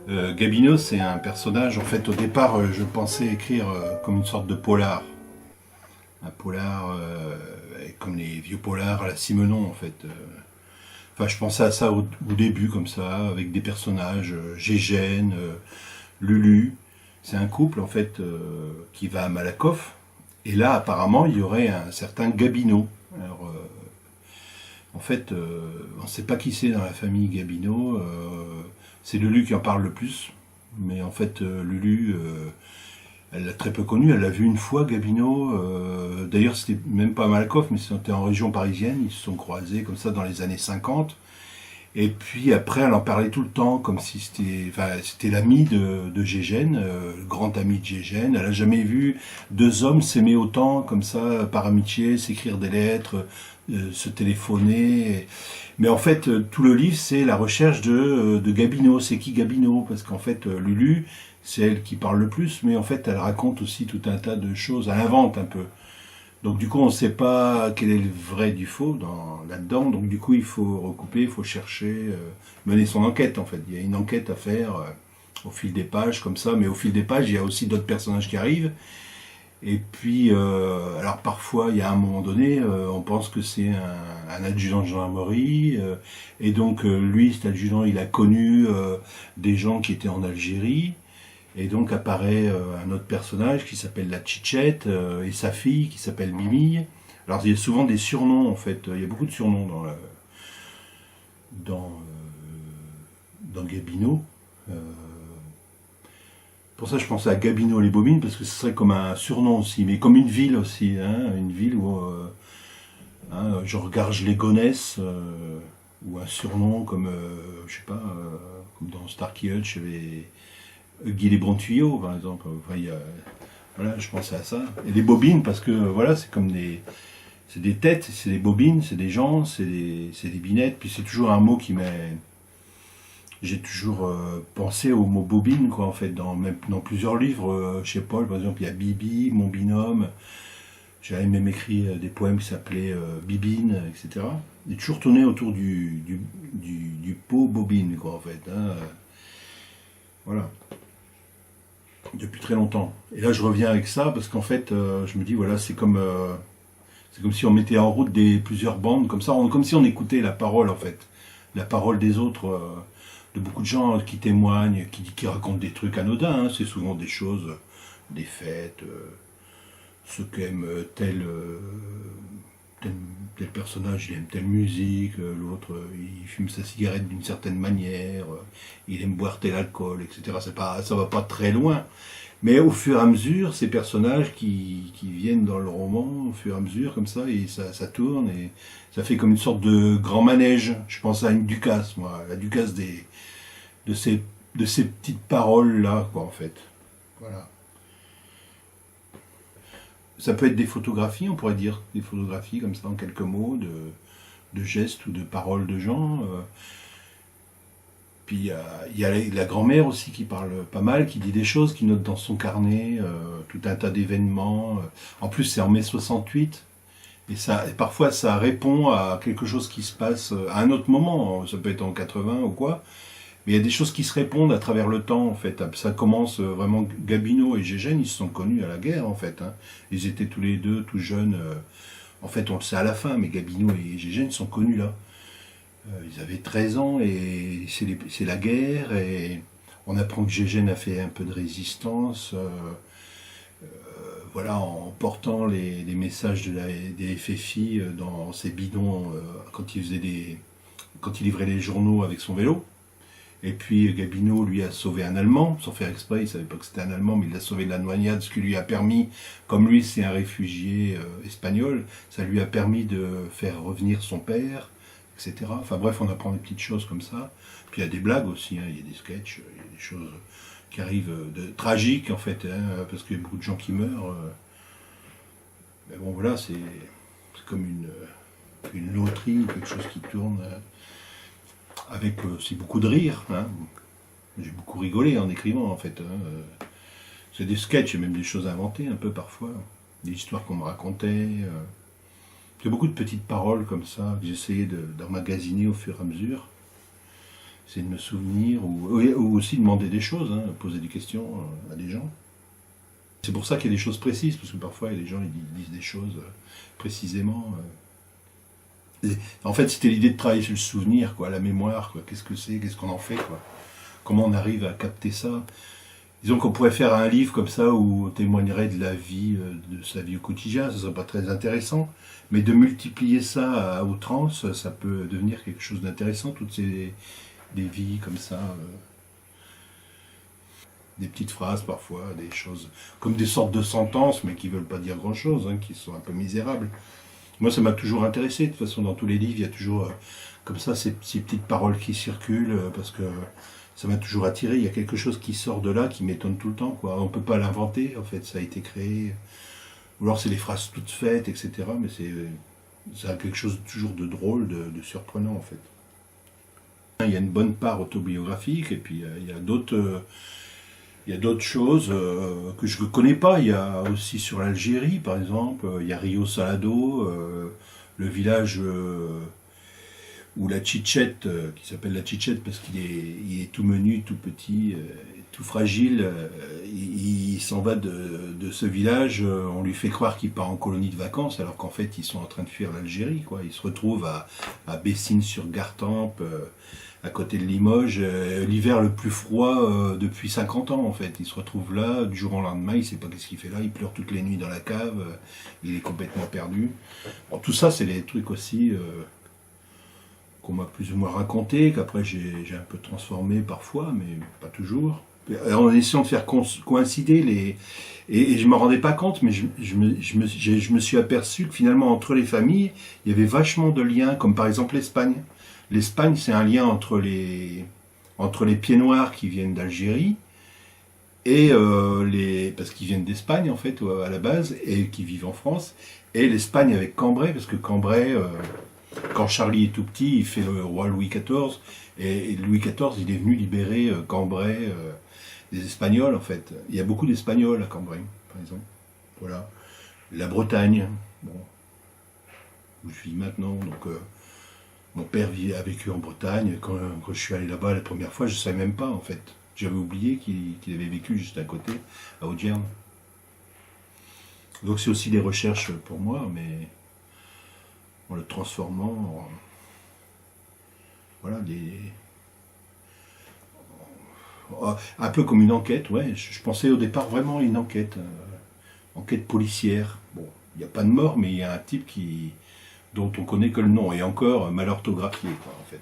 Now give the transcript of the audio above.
Gabino, c'est un personnage, en fait, au départ, je pensais écrire comme une sorte de polar. Un polar, comme les vieux polars à la Simenon, en fait. Enfin, je pensais à ça au début, comme ça, avec des personnages, Gégène, Lulu. C'est un couple, en fait, qui va à Malakoff. Et là, apparemment, il y aurait un certain Gabino. Alors, en fait, on ne sait pas qui c'est dans la famille Gabino. C'est Lulu qui en parle le plus. Mais en fait, Lulu, elle l'a très peu connu. Elle l'a vu une fois, Gabino. D'ailleurs, c'était même pas à Malakoff, mais c'était en région parisienne. Ils se sont croisés comme ça dans les années 50. Et puis après, elle en parlait tout le temps, comme si c'était l'ami de Gégène, le grand ami de Gégène. Elle a jamais vu deux hommes s'aimer autant, comme ça, par amitié, s'écrire des lettres, se téléphoner. Mais en fait, tout le livre, c'est la recherche de Gabino. C'est qui Gabino? Parce qu'en fait, Lulu, c'est elle qui parle le plus, mais en fait, elle raconte aussi tout un tas de choses. Elle invente un peu. Donc du coup, on ne sait pas quel est le vrai du faux là-dedans. Donc du coup, il faut recouper, il faut chercher, mener son enquête en fait. Il y a une enquête à faire au fil des pages comme ça, mais au fil des pages, il y a aussi d'autres personnages qui arrivent. Et puis, alors parfois, il y a un moment donné, on pense que c'est un adjudant de gendarmerie, et donc lui, cet adjudant, il a connu des gens qui étaient en Algérie. Et donc apparaît un autre personnage qui s'appelle la Tchichette et sa fille qui s'appelle Mimi. Alors il y a souvent des surnoms en fait, il y a beaucoup de surnoms dans Gabino. Euh, pour ça je pensais à Gabino les Bobines parce que ce serait comme un surnom aussi, mais comme une ville aussi, hein, une ville où genre Garges-les-Gonesse, ou un surnom comme, je sais pas, comme dans Starkey Hutch, Guy les bons tuyaux, par exemple. Enfin, voilà, je pensais à ça. Et les bobines, parce que voilà, c'est des têtes, c'est des bobines, c'est des gens, c'est des binettes. Puis c'est toujours un mot qui m'est. J'ai toujours pensé au mot bobine, quoi, en fait, même dans plusieurs livres. Chez Paul, par exemple, il y a Bibi, mon binôme. J'avais même écrit des poèmes qui s'appelaient Bibine, etc. Et toujours tourné autour du pot bobine, quoi, en fait. Hein. Voilà. Depuis très longtemps. Et là, je reviens avec ça parce qu'en fait, je me dis, voilà, c'est comme si on mettait en route plusieurs bandes, comme ça, comme si on écoutait la parole, en fait. La parole des autres, de beaucoup de gens qui témoignent, qui racontent des trucs anodins. Hein. C'est souvent des choses, des fêtes, ce qu'aime tel, tel personnage, il aime telle musique, l'autre, il fume sa cigarette d'une certaine manière, il aime boire tel alcool, etc. Ça va pas très loin. Mais au fur et à mesure, ces personnages qui viennent dans le roman, au fur et à mesure, comme ça, et ça tourne, et ça fait comme une sorte de grand manège. Je pense à une Ducasse, moi, la Ducasse de ces petites paroles-là, quoi, en fait. Voilà. Ça peut être des photographies, on pourrait dire, des photographies comme ça, en quelques mots, de gestes ou de paroles de gens. Puis il y a la grand-mère aussi qui parle pas mal, qui dit des choses, qui note dans son carnet tout un tas d'événements. En plus, c'est en mai 68. Et parfois, ça répond à quelque chose qui se passe à un autre moment. Ça peut être en 80 ou quoi. Mais il y a des choses qui se répondent à travers le temps, en fait. Ça commence vraiment. Gabino et Gégène, ils se sont connus à la guerre, en fait. Hein. Ils étaient tous les deux tout jeunes. En fait, on le sait à la fin, mais Gabino et Gégène sont connus là. Ils avaient 13 ans et c'est la guerre. Et on apprend que Gégène a fait un peu de résistance. Voilà, en portant les messages des FFI dans ses bidons quand il livrait les journaux avec son vélo. Et puis Gabino lui a sauvé un Allemand, sans faire exprès, il ne savait pas que c'était un Allemand, mais il l'a sauvé de la noyade, ce qui lui a permis, comme lui c'est un réfugié espagnol, ça lui a permis de faire revenir son père, etc. Enfin bref, on apprend des petites choses comme ça. Puis il y a des blagues aussi, hein, il y a des sketchs, il y a des choses qui arrivent tragiques en fait, hein, parce qu'il y a beaucoup de gens qui meurent. Mais bon voilà, c'est comme une loterie ou quelque chose qui tourne. Avec aussi beaucoup de rire. Hein. J'ai beaucoup rigolé en écrivant en fait. Hein. C'est des sketchs et même des choses inventées un peu parfois. Des histoires qu'on me racontait. Il y a beaucoup de petites paroles comme ça que j'essayais d'emmagasiner au fur et à mesure. essayer de me souvenir, ou aussi demander des choses, hein, poser des questions à des gens. C'est pour ça qu'il y a des choses précises, parce que parfois il y a des gens qui disent des choses précisément. En fait, c'était l'idée de travailler sur le souvenir, quoi, la mémoire, quoi. Qu'est-ce que c'est, qu'est-ce qu'on en fait, quoi. Comment on arrive à capter ça. Disons qu'on pourrait faire un livre comme ça où on témoignerait de la vie, de sa vie au quotidien, ça serait pas très intéressant, mais de multiplier ça à outrance, ça peut devenir quelque chose d'intéressant, toutes ces des vies comme ça, des petites phrases parfois, des choses comme des sortes de sentences, mais qui veulent pas dire grand-chose, hein, qui sont un peu misérables. Moi, ça m'a toujours intéressé. De toute façon, dans tous les livres, il y a toujours comme ça ces petites paroles qui circulent, parce que ça m'a toujours attiré. Il y a quelque chose qui sort de là, qui m'étonne tout le temps, quoi. On peut pas l'inventer, en fait, ça a été créé. Ou alors c'est des phrases toutes faites, etc. Mais ça a quelque chose toujours de drôle, de surprenant, en fait. Il y a une bonne part autobiographique, et puis il y a d'autres choses que je ne connais pas. Il y a aussi sur l'Algérie, par exemple, il y a Rio Salado, le village où la Tchitchette, qui s'appelle la Tchitchette parce il est tout menu, tout petit, tout fragile, il s'en va de ce village, on lui fait croire qu'il part en colonie de vacances, alors qu'en fait ils sont en train de fuir l'Algérie, quoi. Il se retrouve à Bessines-sur-Gartempe, à côté de Limoges, l'hiver le plus froid depuis 50 ans en fait. Il se retrouve là, du jour au lendemain, il ne sait pas qu'est-ce qu'il fait là, il pleure toutes les nuits dans la cave, il est complètement perdu. Bon, tout ça, c'est des trucs aussi qu'on m'a plus ou moins raconté, qu'après j'ai un peu transformé parfois, mais pas toujours. En essayant de faire coïncider les... Et je ne m'en rendais pas compte, mais je me suis aperçu que finalement, entre les familles, il y avait vachement de liens, comme par exemple l'Espagne. L'Espagne, c'est un lien entre les pieds noirs qui viennent d'Algérie, et parce qu'ils viennent d'Espagne, en fait, à la base, et qui vivent en France, et l'Espagne avec Cambrai, parce que Cambrai, quand Charlie est tout petit, il fait le roi Louis XIV, et Louis XIV, il est venu libérer Cambrai des Espagnols, en fait. Il y a beaucoup d'Espagnols à Cambrai, par exemple. Voilà. La Bretagne, bon, où je vis maintenant, donc... Mon père a vécu en Bretagne. Quand je suis allé là-bas la première fois, je ne savais même pas, en fait. J'avais oublié qu'il avait vécu juste à côté, à Audierne. Donc c'est aussi des recherches pour moi, mais en le transformant en... Voilà, un peu comme une enquête, ouais. Je pensais au départ vraiment à une enquête. Enquête policière. Bon, il n'y a pas de mort, mais il y a un type dont on connaît que le nom, et encore mal orthographié, quoi, en fait.